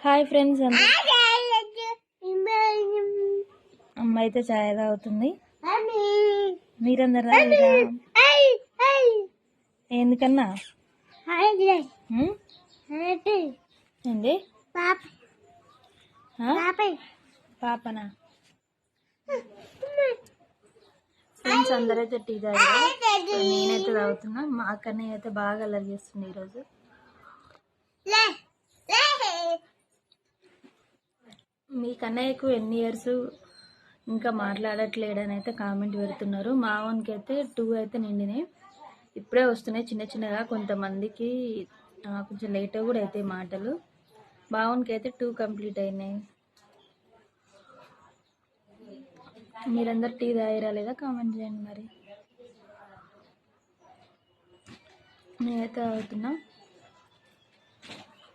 Hi friends, అమ్మ అయితే ఛాయ్ తాగుతుంది. మీరందరు తాగురా? ఎందుకన్నా ఏంది పాపనా? ఫ్రెండ్స్ అందరైతే టీ తాగారు, నేనైతే తాగుతున్నా. మా అక్కనే అయితే బాగా అల్లరి చేస్తుంది ఈరోజు. మీ కన్నయ్యకు ఎన్ని ఇయర్స్, ఇంకా మాట్లాడట్లేడని అయితే కామెంట్ పెడుతున్నారు. మా వానికి అయితే 2 అయితే నిండినాయి, ఇప్పుడే వస్తున్నాయి చిన్న చిన్నగా. కొంతమందికి కొంచెం లేట్గా కూడా అయితే మాటలు. బావన్కి అయితే 2 కంప్లీట్ అయినాయి. మీరందరు టీ తాగిరా లేదా కామెంట్ చేయండి. మరి నేనైతే తాగుతున్నా.